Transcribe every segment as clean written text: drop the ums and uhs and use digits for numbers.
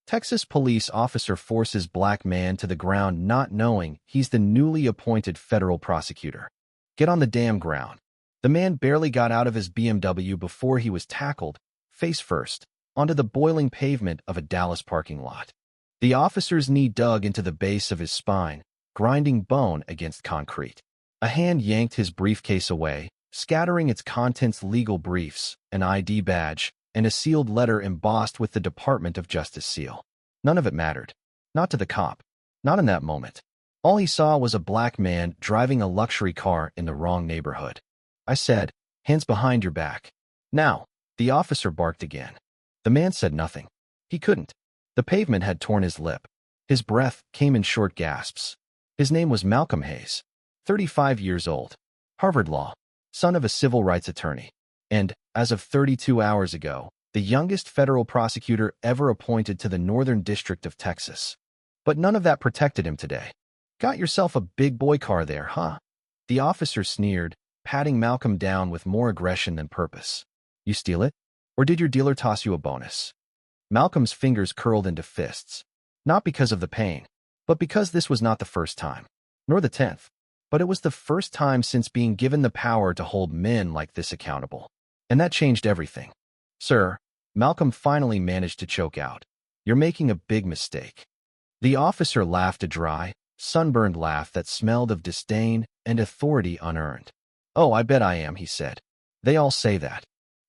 Texas police officer forces black man to the ground not knowing he's the newly appointed federal prosecutor. Get on the damn ground. The man barely got out of his BMW before he was tackled, face first, onto the boiling pavement of a Dallas parking lot. The officer's knee dug into the base of his spine, grinding bone against concrete. A hand yanked his briefcase away, scattering its contents: legal briefs, an ID badge, and a sealed letter embossed with the Department of Justice seal. None of it mattered. Not to the cop. Not in that moment. All he saw was a black man driving a luxury car in the wrong neighborhood. I said, "Hands behind your back." "Now," the officer barked again. The man said nothing. He couldn't. The pavement had torn his lip. His breath came in short gasps. His name was Malcolm Hayes, 35 years old, Harvard Law, son of a civil rights attorney, and, as of 32 hours ago, the youngest federal prosecutor ever appointed to the Northern District of Texas. But none of that protected him today. "Got yourself a big boy car there, huh?" The officer sneered, patting Malcolm down with more aggression than purpose. "You steal it? Or did your dealer toss you a bonus?" Malcolm's fingers curled into fists, not because of the pain, but because this was not the first time, nor the 10th, but it was the first time since being given the power to hold men like this accountable. And that changed everything. "Sir," Malcolm finally managed to choke out, "you're making a big mistake." The officer laughed a dry, sunburned laugh that smelled of disdain and authority unearned. "Oh, I bet I am," he said. "They all say that."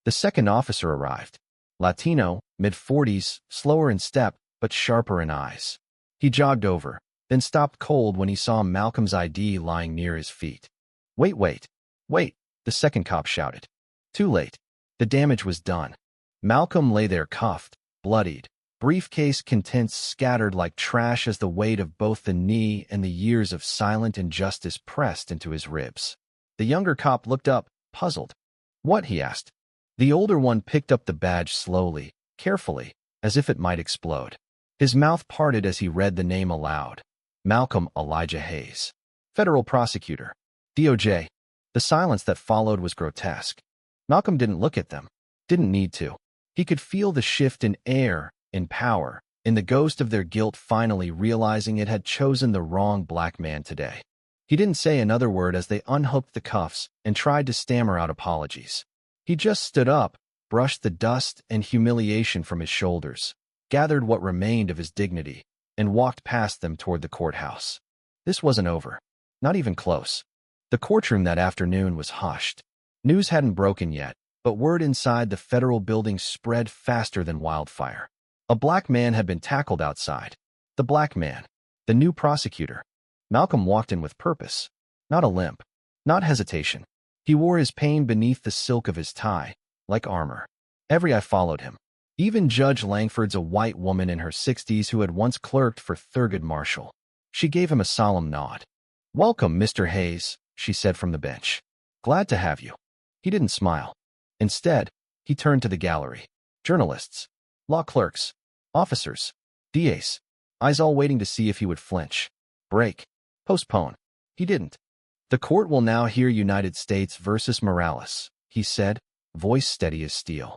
The second officer arrived. Latino, mid-40s, slower in step, but sharper in eyes. He jogged over, then stopped cold when he saw Malcolm's ID lying near his feet. "Wait, wait, wait," the second cop shouted. Too late. The damage was done. Malcolm lay there cuffed, bloodied, briefcase contents scattered like trash as the weight of both the knee and the years of silent injustice pressed into his ribs. The younger cop looked up, puzzled. "What?" he asked. The older one picked up the badge slowly, carefully, as if it might explode. His mouth parted as he read the name aloud. Malcolm Elijah Hayes. Federal prosecutor. DOJ. The silence that followed was grotesque. Malcolm didn't look at them. Didn't need to. He could feel the shift in air, in power, in the ghost of their guilt finally realizing it had chosen the wrong black man today. He didn't say another word as they unhooked the cuffs and tried to stammer out apologies. He just stood up, brushed the dust and humiliation from his shoulders, gathered what remained of his dignity, and walked past them toward the courthouse. This wasn't over. Not even close. The courtroom that afternoon was hushed. News hadn't broken yet, but word inside the federal building spread faster than wildfire. A black man had been tackled outside. The black man. The new prosecutor. Malcolm walked in with purpose. Not a limp. Not hesitation. He wore his pain beneath the silk of his tie, like armor. Every eye followed him. Even Judge Langford's a white woman in her 60s who had once clerked for Thurgood Marshall. She gave him a solemn nod. "Welcome, Mr. Hayes," she said from the bench. "Glad to have you." He didn't smile. Instead, he turned to the gallery. Journalists, law clerks, officers, DAs, eyes all waiting to see if he would flinch, break, postpone. He didn't. "The court will now hear United States versus Morales," he said, voice steady as steel.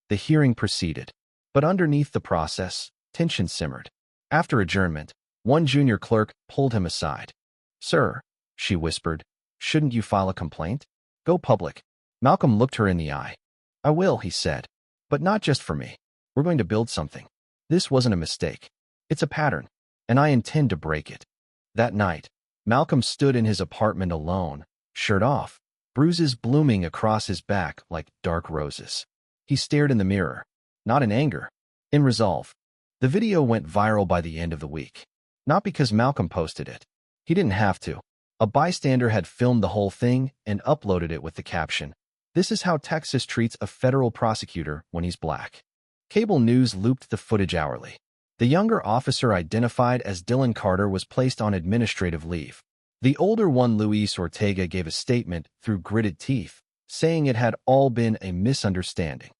The hearing proceeded. But underneath the process, tension simmered. After adjournment, one junior clerk pulled him aside. "Sir," she whispered, "shouldn't you file a complaint? Go public." Malcolm looked her in the eye. "I will," he said. "But not just for me. We're going to build something. This wasn't a mistake. It's a pattern, and I intend to break it." That night, Malcolm stood in his apartment alone, shirt off, bruises blooming across his back like dark roses. He stared in the mirror, not in anger, in resolve. The video went viral by the end of the week. Not because Malcolm posted it. He didn't have to. A bystander had filmed the whole thing and uploaded it with the caption, "This is how Texas treats a federal prosecutor when he's black." Cable news looped the footage hourly. The younger officer, identified as Dylan Carter, was placed on administrative leave. The older one, Luis Ortega, gave a statement through gritted teeth, saying it had all been a misunderstanding.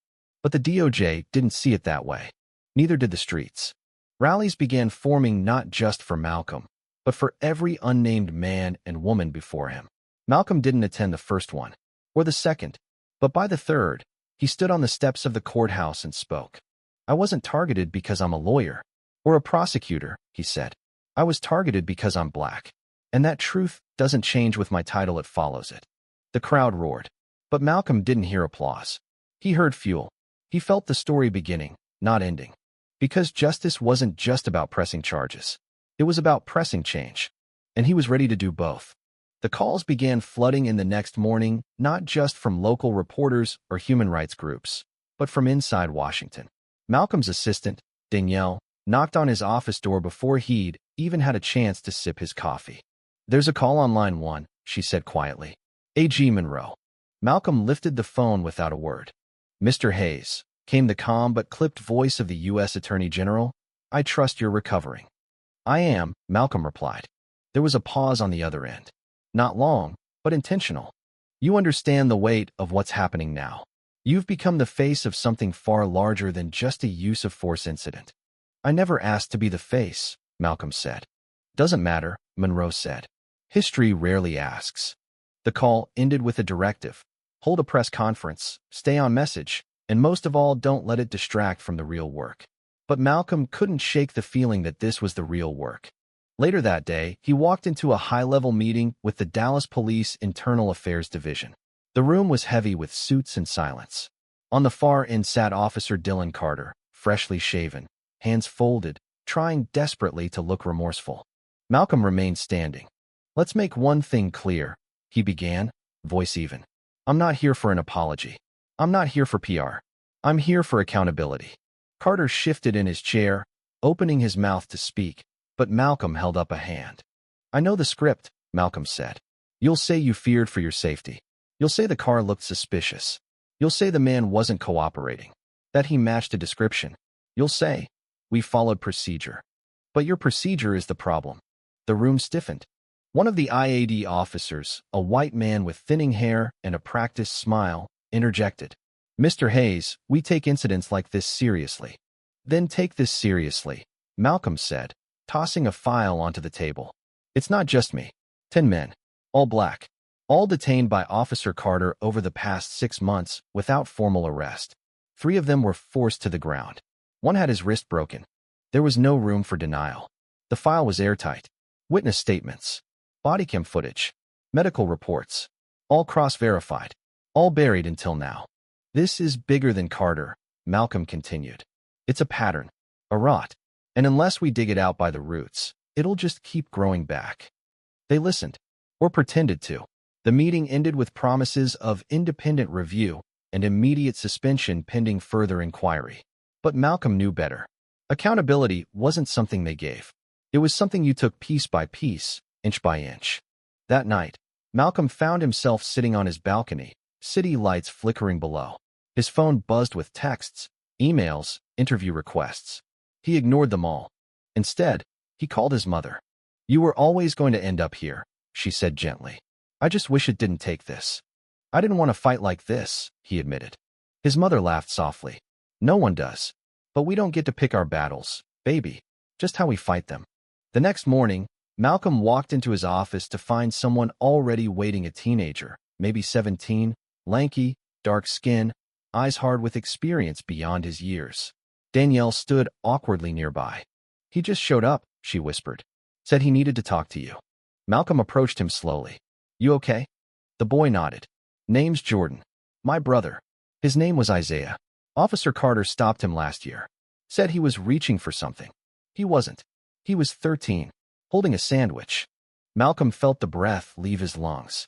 But the DOJ didn't see it that way. Neither did the streets. Rallies began forming not just for Malcolm, but for every unnamed man and woman before him. Malcolm didn't attend the first one, or the second, but by the third, he stood on the steps of the courthouse and spoke. "I wasn't targeted because I'm a lawyer. Or a prosecutor, he said. I was targeted because I'm black. And that truth doesn't change with my title, it follows it. The crowd roared. But Malcolm didn't hear applause. He heard fuel. He felt the story beginning, not ending. Because justice wasn't just about pressing charges. It was about pressing change. And he was ready to do both. The calls began flooding in the next morning, not just from local reporters or human rights groups, but from inside Washington. Malcolm's assistant, Danielle, knocked on his office door before he'd even had a chance to sip his coffee. There's a call on line 1, she said quietly. A.G. Monroe. Malcolm lifted the phone without a word. Mr. Hayes, came the calm but clipped voice of the U.S. Attorney General. I trust you're recovering. I am, Malcolm replied. There was a pause on the other end. Not long, but intentional. You understand the weight of what's happening now. You've become the face of something far larger than just a use of force incident. I never asked to be the face, Malcolm said. Doesn't matter, Monroe said. History rarely asks. The call ended with a directive. Hold a press conference, stay on message, and most of all, don't let it distract from the real work. But Malcolm couldn't shake the feeling that this was the real work. Later that day, he walked into a high-level meeting with the Dallas Police Internal Affairs Division. The room was heavy with suits and silence. On the far end sat Officer Dylan Carter, freshly shaven, hands folded, trying desperately to look remorseful. Malcolm remained standing. Let's make one thing clear, he began, voice even. I'm not here for an apology. I'm not here for PR. I'm here for accountability. Carter shifted in his chair, opening his mouth to speak, but Malcolm held up a hand. I know the script, Malcolm said. You'll say you feared for your safety. You'll say the car looked suspicious. You'll say the man wasn't cooperating, that he matched a description. You'll say, we followed procedure. But your procedure is the problem. The room stiffened. One of the IAD officers, a white man with thinning hair and a practiced smile, interjected. Mr. Hayes, we take incidents like this seriously. Then take this seriously, Malcolm said, tossing a file onto the table. It's not just me. 10 men, all black, all detained by Officer Carter over the past 6 months without formal arrest. 3 of them were forced to the ground. 1 had his wrist broken. There was no room for denial. The file was airtight. Witness statements, bodycam footage, medical reports, all cross-verified, all buried until now. This is bigger than Carter, Malcolm continued. It's a pattern, a rot, and unless we dig it out by the roots, it'll just keep growing back. They listened, or pretended to. The meeting ended with promises of independent review and immediate suspension pending further inquiry. But Malcolm knew better. Accountability wasn't something they gave. It was something you took piece by piece, inch by inch. That night, Malcolm found himself sitting on his balcony, city lights flickering below. His phone buzzed with texts, emails, interview requests. He ignored them all. Instead, he called his mother. You were always going to end up here, she said gently. I just wish it didn't take this. I didn't want to fight like this, he admitted. His mother laughed softly. No one does. But we don't get to pick our battles, baby, just how we fight them. The next morning, Malcolm walked into his office to find someone already waiting, a teenager, maybe 17, lanky, dark skin, eyes hard with experience beyond his years. Danielle stood awkwardly nearby. He just showed up, she whispered. Said he needed to talk to you. Malcolm approached him slowly. You okay? The boy nodded. Name's Jordan. My brother. His name was Isaiah. Officer Carter stopped him last year. Said he was reaching for something. He wasn't. He was 13, holding a sandwich. Malcolm felt the breath leave his lungs.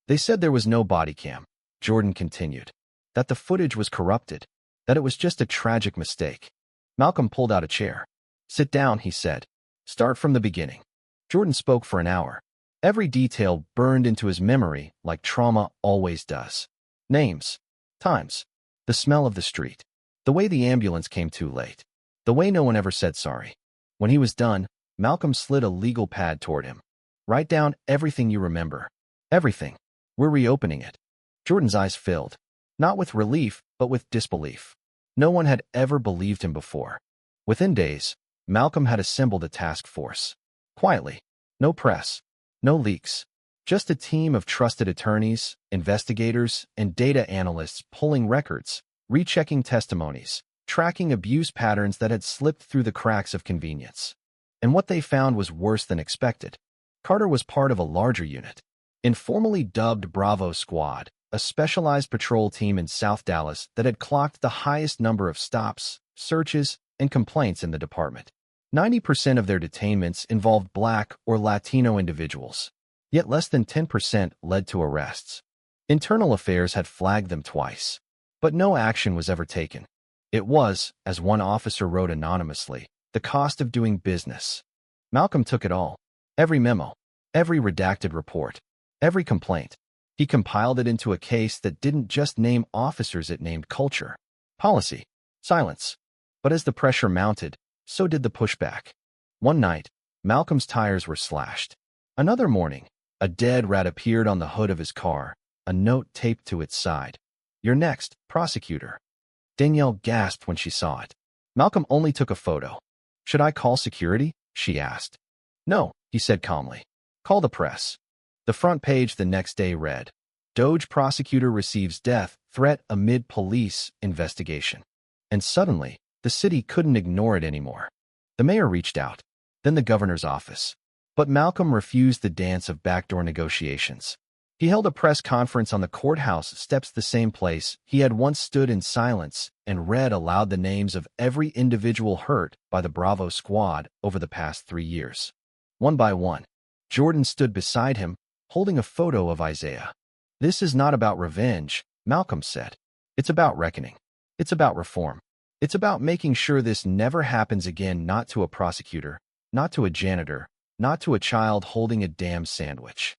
They said there was no body cam, Jordan continued. That the footage was corrupted. That it was just a tragic mistake. Malcolm pulled out a chair. Sit down, he said. Start from the beginning. Jordan spoke for an hour. Every detail burned into his memory like trauma always does. Names, times, the smell of the street, the way the ambulance came too late, the way no one ever said sorry. When he was done, Malcolm slid a legal pad toward him. Write down everything you remember. Everything. We're reopening it. Jordan's eyes filled, not with relief, but with disbelief. No one had ever believed him before. Within days, Malcolm had assembled a task force. Quietly. No press. No leaks. Just a team of trusted attorneys, investigators, and data analysts pulling records, rechecking testimonies, tracking abuse patterns that had slipped through the cracks of convenience. And what they found was worse than expected. Carter was part of a larger unit, informally dubbed Bravo Squad, a specialized patrol team in South Dallas that had clocked the highest number of stops, searches, and complaints in the department. 90% of their detainments involved Black or Latino individuals, yet less than 10% led to arrests. Internal Affairs had flagged them twice, but no action was ever taken. It was, as one officer wrote anonymously, the cost of doing business. Malcolm took it all. Every memo, every redacted report, every complaint. He compiled it into a case that didn't just name officers, it named culture, policy, silence. But as the pressure mounted, so did the pushback. One night, Malcolm's tires were slashed. Another morning, a dead rat appeared on the hood of his car, a note taped to its side. "You're next, prosecutor." Danielle gasped when she saw it. Malcolm only took a photo. "Should I call security?" she asked. "No," he said calmly. "Call the press." The front page the next day read, "Doge prosecutor receives death threat amid police investigation." And suddenly, the city couldn't ignore it anymore. The mayor reached out, then the governor's office. But Malcolm refused the dance of backdoor negotiations. He held a press conference on the courthouse steps, the same place he had once stood in silence, and read aloud the names of every individual hurt by the Bravo Squad over the past 3 years. One by one, Jordan stood beside him, holding a photo of Isaiah. "This is not about revenge," Malcolm said. "It's about reckoning. It's about reform. It's about making sure this never happens again, not to a prosecutor, not to a janitor, not to a child holding a damn sandwich."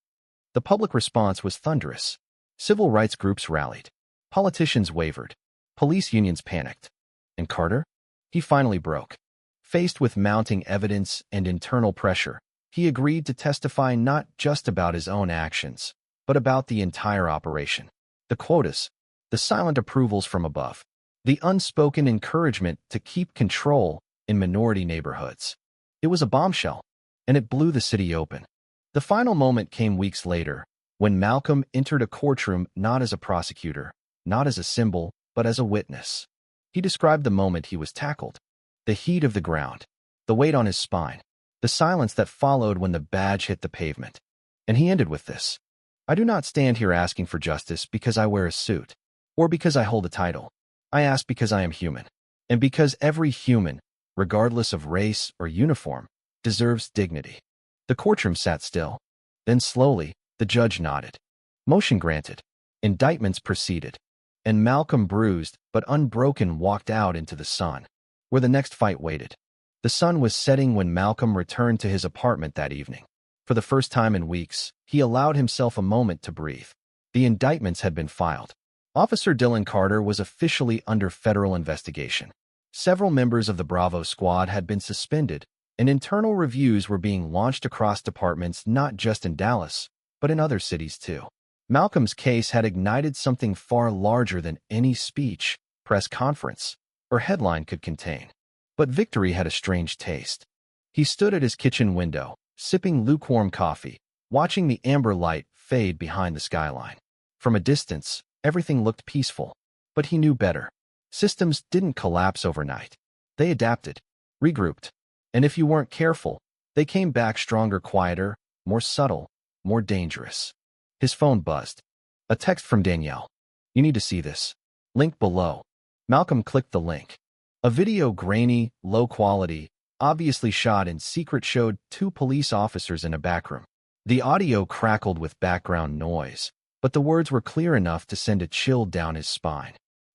The public response was thunderous. Civil rights groups rallied. Politicians wavered. Police unions panicked. And Carter? He finally broke. Faced with mounting evidence and internal pressure, he agreed to testify not just about his own actions, but about the entire operation. The quotas, the silent approvals from above, the unspoken encouragement to keep control in minority neighborhoods. It was a bombshell, and it blew the city open. The final moment came weeks later, when Malcolm entered a courtroom not as a prosecutor, not as a symbol, but as a witness. He described the moment he was tackled. The heat of the ground, the weight on his spine, the silence that followed when the badge hit the pavement. And he ended with this: "I do not stand here asking for justice because I wear a suit, or because I hold a title. I ask because I am human, and because every human, regardless of race or uniform, deserves dignity." The courtroom sat still. Then slowly, the judge nodded. Motion granted. Indictments proceeded. And Malcolm, bruised but unbroken, walked out into the sun, where the next fight waited. The sun was setting when Malcolm returned to his apartment that evening. For the first time in weeks, he allowed himself a moment to breathe. The indictments had been filed. Officer Dylan Carter was officially under federal investigation. Several members of the Bravo Squad had been suspended, and internal reviews were being launched across departments not just in Dallas, but in other cities too. Malcolm's case had ignited something far larger than any speech, press conference, or headline could contain. But victory had a strange taste. He stood at his kitchen window, sipping lukewarm coffee, watching the amber light fade behind the skyline. From a distance, everything looked peaceful, but he knew better. Systems didn't collapse overnight. They adapted, regrouped. And if you weren't careful, they came back stronger, quieter, more subtle, more dangerous. His phone buzzed. A text from Danielle. "You need to see this. Link below." Malcolm clicked the link. A video, grainy, low quality, obviously shot in secret, showed 2 police officers in a back room. The audio crackled with background noise, but the words were clear enough to send a chill down his spine.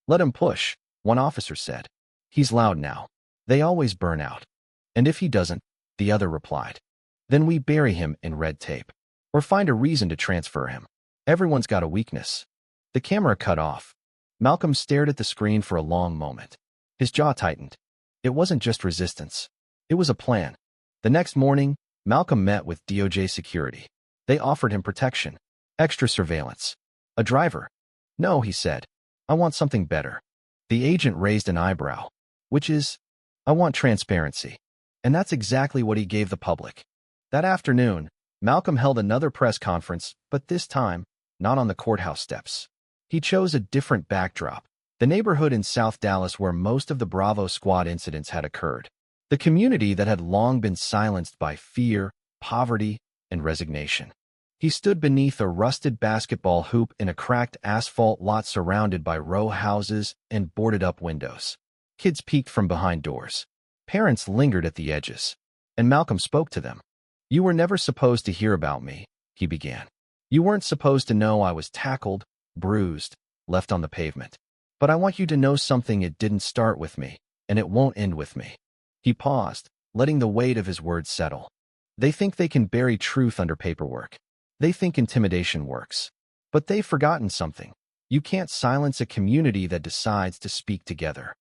"Let him push," one officer said. "He's loud now. They always burn out. And if he doesn't," the other replied, "then we bury him in red tape, or find a reason to transfer him. Everyone's got a weakness." The camera cut off. Malcolm stared at the screen for a long moment. His jaw tightened. It wasn't just resistance. It was a plan. The next morning, Malcolm met with DOJ security. They offered him protection, extra surveillance, a driver. "No," he said. "I want something better." The agent raised an eyebrow. "Which is?" "I want transparency." And that's exactly what he gave the public. That afternoon, Malcolm held another press conference, but this time, not on the courthouse steps. He chose a different backdrop, the neighborhood in South Dallas where most of the Bravo Squad incidents had occurred. The community that had long been silenced by fear, poverty, and resignation. He stood beneath a rusted basketball hoop in a cracked asphalt lot surrounded by row houses and boarded-up windows. Kids peeked from behind doors. Parents lingered at the edges. And Malcolm spoke to them. "You were never supposed to hear about me," he began. "You weren't supposed to know I was tackled, bruised, left on the pavement. But I want you to know something: it didn't start with me, and it won't end with me." He paused, letting the weight of his words settle. They think they can bury truth under paperwork. They think intimidation works. But they've forgotten something. You can't silence a community that decides to speak together.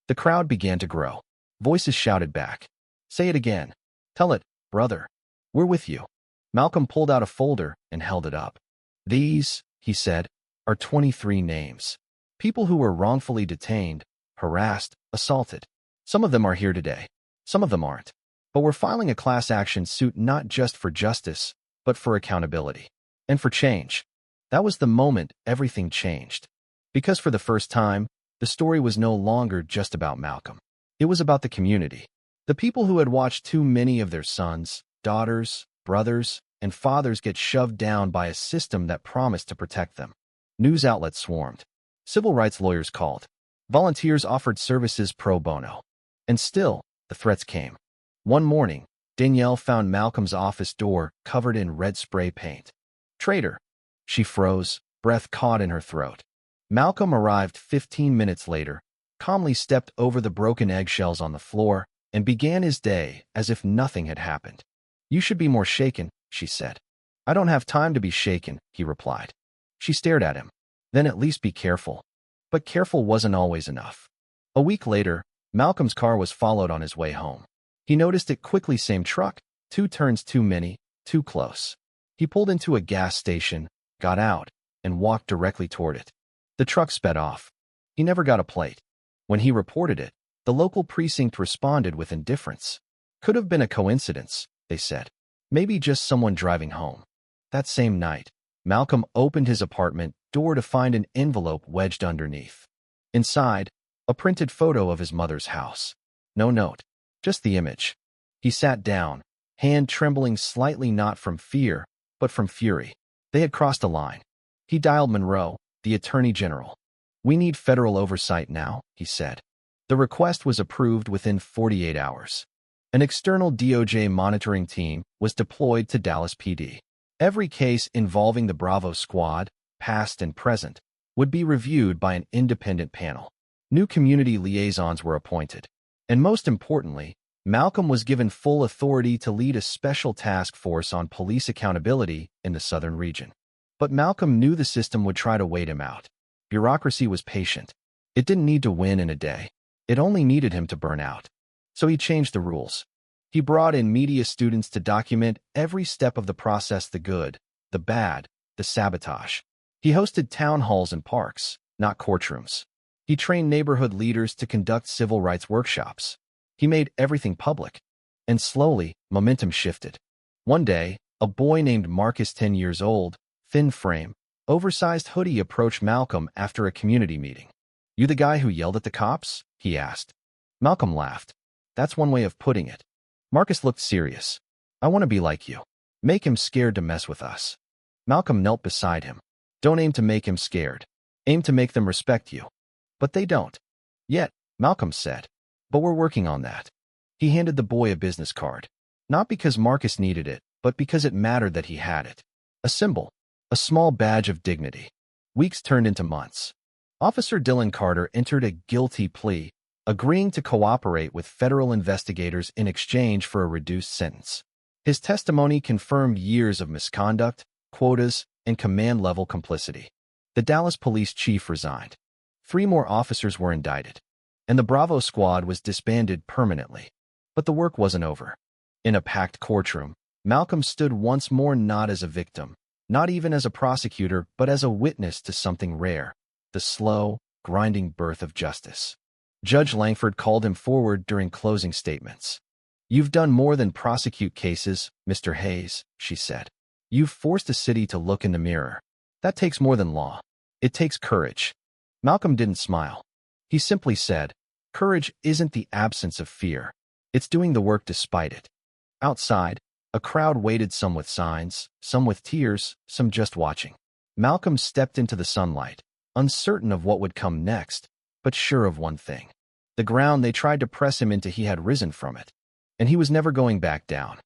The crowd began to grow. Voices shouted back. "Say it again. Tell it, brother. We're with you." Malcolm pulled out a folder and held it up. "These," he said, "are 23 names. People who were wrongfully detained, harassed, assaulted. Some of them are here today. Some of them aren't. But we're filing a class action suit not just for justice, but for accountability. And for change." That was the moment everything changed. Because for the first time, the story was no longer just about Malcolm. It was about the community. The people who had watched too many of their sons, daughters, brothers, and fathers get shoved down by a system that promised to protect them. News outlets swarmed. Civil rights lawyers called. Volunteers offered services pro bono. And still, the threats came. One morning, Danielle found Malcolm's office door covered in red spray paint. "Traitor." She froze, breath caught in her throat. Malcolm arrived 15 minutes later, calmly stepped over the broken eggshells on the floor, and began his day as if nothing had happened. "You should be more shaken," she said. "I don't have time to be shaken," he replied. She stared at him. "Then at least be careful." But careful wasn't always enough. A week later, Malcolm's car was followed on his way home. He noticed it quickly: same truck, 2 turns too many, too close. He pulled into a gas station, got out, and walked directly toward it. The truck sped off. He never got a plate. When he reported it, the local precinct responded with indifference. "Could have been a coincidence," they said. "Maybe just someone driving home." That same night, Malcolm opened his apartment door to find an envelope wedged underneath. Inside, a printed photo of his mother's house. No note, just the image. He sat down, hand trembling slightly, not from fear, but from fury. They had crossed a line. He dialed Monroe, the Attorney General. "We need federal oversight now," he said. The request was approved within 48 hours. An external DOJ monitoring team was deployed to Dallas PD. Every case involving the Bravo Squad, past and present, would be reviewed by an independent panel. New community liaisons were appointed. And most importantly, Malcolm was given full authority to lead a special task force on police accountability in the southern region. But Malcolm knew the system would try to wait him out. Bureaucracy was patient. It didn't need to win in a day. It only needed him to burn out. So he changed the rules. He brought in media students to document every step of the process: the good, the bad, the sabotage. He hosted town halls in parks, not courtrooms. He trained neighborhood leaders to conduct civil rights workshops. He made everything public. And slowly, momentum shifted. One day, a boy named Marcus, 10 years old, thin frame, oversized hoodie, approached Malcolm after a community meeting. "You the guy who yelled at the cops?" he asked. Malcolm laughed. "That's one way of putting it." Marcus looked serious. "I want to be like you. Make him scared to mess with us." Malcolm knelt beside him. "Don't aim to make him scared. Aim to make them respect you." "But they don't." "Yet," Malcolm said. "But we're working on that." He handed the boy a business card. Not because Marcus needed it, but because it mattered that he had it. A symbol. A small badge of dignity. Weeks turned into months. Officer Dylan Carter entered a guilty plea, agreeing to cooperate with federal investigators in exchange for a reduced sentence. His testimony confirmed years of misconduct, quotas, and command-level complicity. The Dallas police chief resigned. 3 more officers were indicted, and the Bravo Squad was disbanded permanently. But the work wasn't over. In a packed courtroom, Malcolm stood once more, not as a victim, not even as a prosecutor, but as a witness to something rare: the slow, grinding birth of justice. Judge Langford called him forward during closing statements. "You've done more than prosecute cases, Mr. Hayes," she said. "You've forced a city to look in the mirror. That takes more than law. It takes courage." Malcolm didn't smile. He simply said, "Courage isn't the absence of fear. It's doing the work despite it." Outside, a crowd waited, some with signs, some with tears, some just watching. Malcolm stepped into the sunlight, uncertain of what would come next, but sure of one thing. The ground they tried to press him into, he had risen from it, and he was never going back down.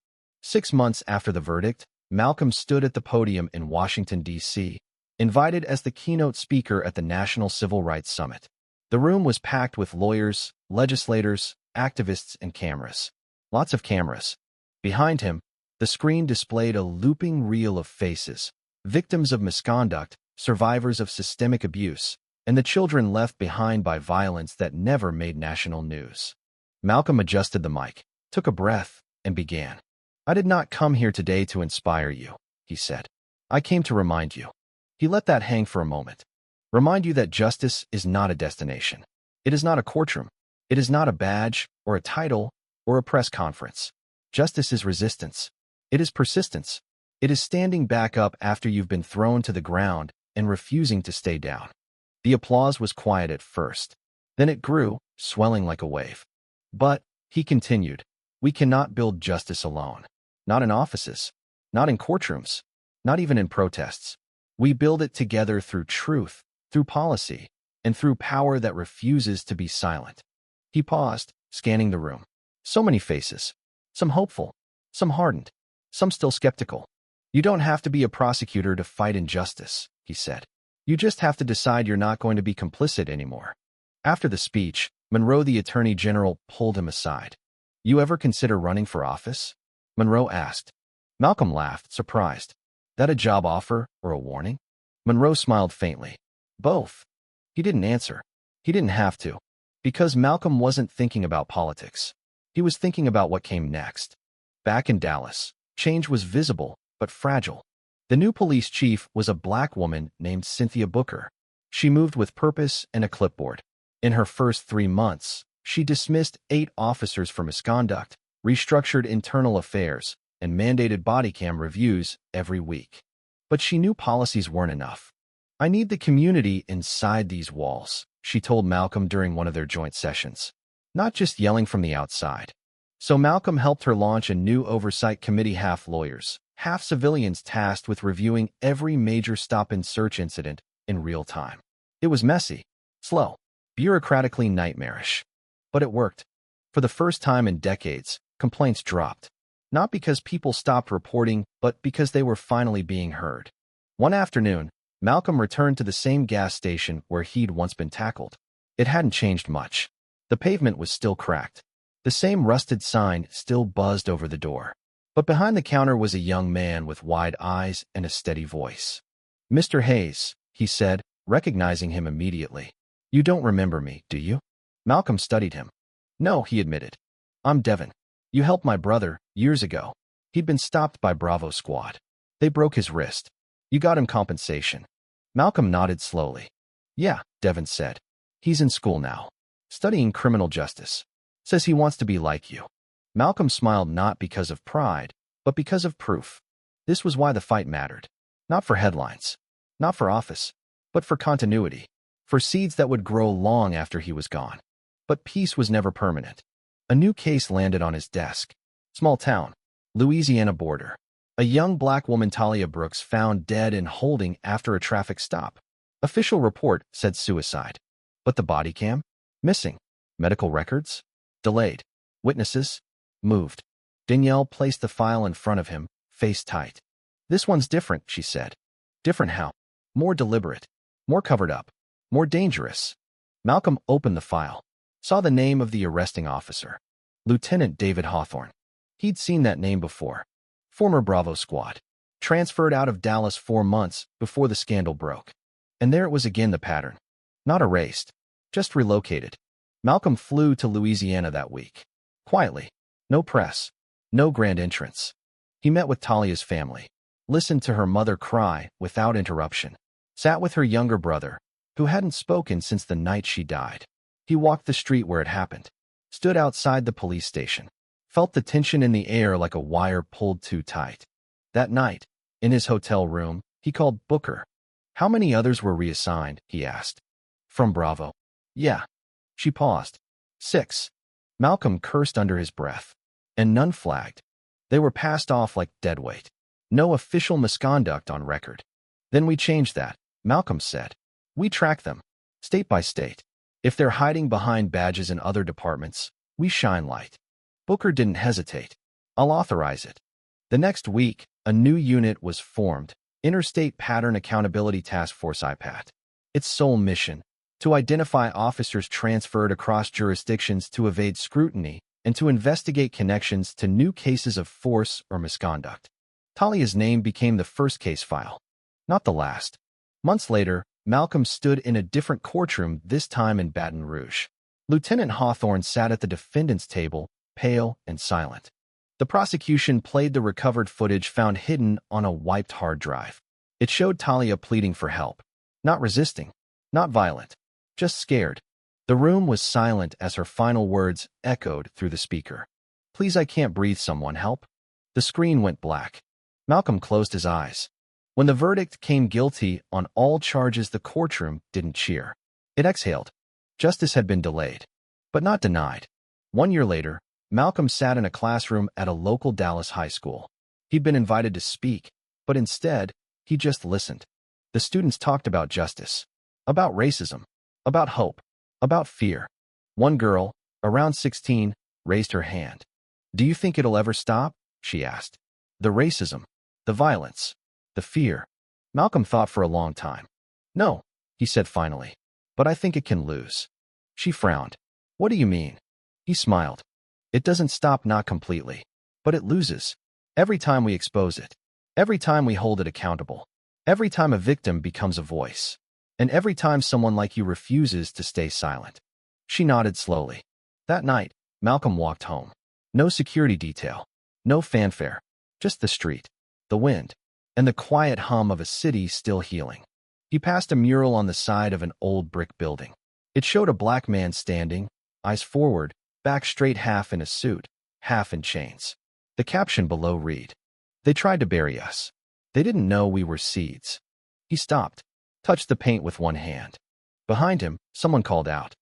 6 months after the verdict, Malcolm stood at the podium in Washington, D.C., invited as the keynote speaker at the National Civil Rights Summit. The room was packed with lawyers, legislators, activists, and cameras. Lots of cameras. Behind him, the screen displayed a looping reel of faces, victims of misconduct, survivors of systemic abuse, and the children left behind by violence that never made national news. Malcolm adjusted the mic, took a breath, and began. "I did not come here today to inspire you," he said. "I came to remind you." He let that hang for a moment. "Remind you that justice is not a destination. It is not a courtroom. It is not a badge, or a title, or a press conference. Justice is resistance. It is persistence. It is standing back up after you've been thrown to the ground and refusing to stay down." The applause was quiet at first. Then it grew, swelling like a wave. "But," he continued, "we cannot build justice alone. Not in offices. Not in courtrooms. Not even in protests. We build it together through truth, through policy, and through power that refuses to be silent." He paused, scanning the room. So many faces. Some hopeful, some hardened, some still skeptical. "You don't have to be a prosecutor to fight injustice," he said. "You just have to decide you're not going to be complicit anymore." After the speech, Monroe, the Attorney General, pulled him aside. "You ever consider running for office?" Monroe asked. Malcolm laughed, surprised. "That a job offer or a warning?" Monroe smiled faintly. "Both." He didn't answer. He didn't have to. Because Malcolm wasn't thinking about politics. He was thinking about what came next. Back in Dallas, change was visible, but fragile. The new police chief was a black woman named Cynthia Booker. She moved with purpose and a clipboard. In her first 3 months, she dismissed 8 officers for misconduct, restructured internal affairs, and mandated body cam reviews every week. But she knew policies weren't enough. "I need the community inside these walls," she told Malcolm during one of their joint sessions. "Not just yelling from the outside." So Malcolm helped her launch a new oversight committee, half lawyers, half civilians, tasked with reviewing every major stop-and-search incident in real time. It was messy, slow, bureaucratically nightmarish. But it worked. For the first time in decades, complaints dropped. Not because people stopped reporting, but because they were finally being heard. One afternoon, Malcolm returned to the same gas station where he'd once been tackled. It hadn't changed much. The pavement was still cracked. The same rusted sign still buzzed over the door. But behind the counter was a young man with wide eyes and a steady voice. "Mr. Hayes," he said, recognizing him immediately. "You don't remember me, do you?" Malcolm studied him. "No," he admitted. "I'm Devin. You helped my brother years ago. He'd been stopped by Bravo Squad. They broke his wrist. You got him compensation." Malcolm nodded slowly. "Yeah," Devin said. "He's in school now, studying criminal justice. Says he wants to be like you." Malcolm smiled, not because of pride, but because of proof. This was why the fight mattered. Not for headlines, not for office, but for continuity, for seeds that would grow long after he was gone. But peace was never permanent. A new case landed on his desk. Small town, Louisiana border. A young black woman, Talia Brooks, found dead in holding after a traffic stop. Official report said suicide. But the body cam? Missing. Medical records? Delayed. Witnesses? Moved. Danielle placed the file in front of him, face tight. "This one's different," she said. "Different how?" "More deliberate. More covered up. More dangerous." Malcolm opened the file. Saw the name of the arresting officer. Lieutenant David Hawthorne. He'd seen that name before. Former Bravo Squad. Transferred out of Dallas 4 months before the scandal broke. And there it was again, the pattern. Not erased. Just relocated. Malcolm flew to Louisiana that week. Quietly. No press. No grand entrance. He met with Talia's family. Listened to her mother cry without interruption. Sat with her younger brother, who hadn't spoken since the night she died. He walked the street where it happened. Stood outside the police station. Felt the tension in the air like a wire pulled too tight. That night, in his hotel room, he called Booker. "How many others were reassigned?" he asked. From Bravo. Yeah. She paused. 6. Malcolm cursed under his breath. And none flagged. They were passed off like deadweight. No official misconduct on record. Then we changed that, Malcolm said. We track them, state by state. If they're hiding behind badges in other departments, we shine light. Booker didn't hesitate. I'll authorize it. The next week, a new unit was formed, Interstate Pattern Accountability Task Force IPAT. Its sole mission, to identify officers transferred across jurisdictions to evade scrutiny and to investigate connections to new cases of force or misconduct. Talia's name became the first case file, not the last. Months later, Malcolm stood in a different courtroom, this time in Baton Rouge. Lieutenant Hawthorne sat at the defendant's table, pale and silent. The prosecution played the recovered footage found hidden on a wiped hard drive. It showed Talia pleading for help. Not resisting, not violent, just scared. The room was silent as her final words echoed through the speaker. Please, I can't breathe, someone help. The screen went black. Malcolm closed his eyes. When the verdict came guilty on all charges, the courtroom didn't cheer. It exhaled. Justice had been delayed, but not denied. 1 year later, Malcolm sat in a classroom at a local Dallas high school. He'd been invited to speak, but instead, he just listened. The students talked about justice, about racism, about hope, about fear. One girl, around 16, raised her hand. Do you think it'll ever stop? She asked. The racism, the violence, the fear. Malcolm thought for a long time. No, he said finally, but I think it can lose. She frowned. What do you mean? He smiled. It doesn't stop, not completely, but it loses. Every time we expose it, every time we hold it accountable, every time a victim becomes a voice, and every time someone like you refuses to stay silent. She nodded slowly. That night, Malcolm walked home. No security detail, no fanfare, just the street, the wind, and the quiet hum of a city still healing. He passed a mural on the side of an old brick building. It showed a black man standing, eyes forward, back straight, half in a suit, half in chains. The caption below read, "They tried to bury us. They didn't know we were seeds." He stopped, touched the paint with one hand. Behind him, someone called out,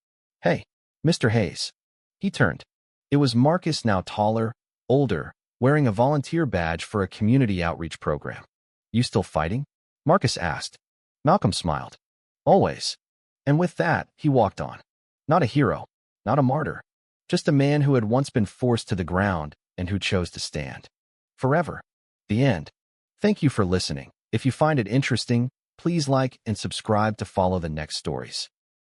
"Hey, Mr. Hayes." He turned. It was Marcus, now taller, older, wearing a volunteer badge for a community outreach program. You still fighting? Marcus asked. Malcolm smiled. Always. And with that, he walked on. Not a hero, not a martyr, just a man who had once been forced to the ground and who chose to stand. Forever. The end. Thank you for listening. If you find it interesting, please like and subscribe to follow the next stories.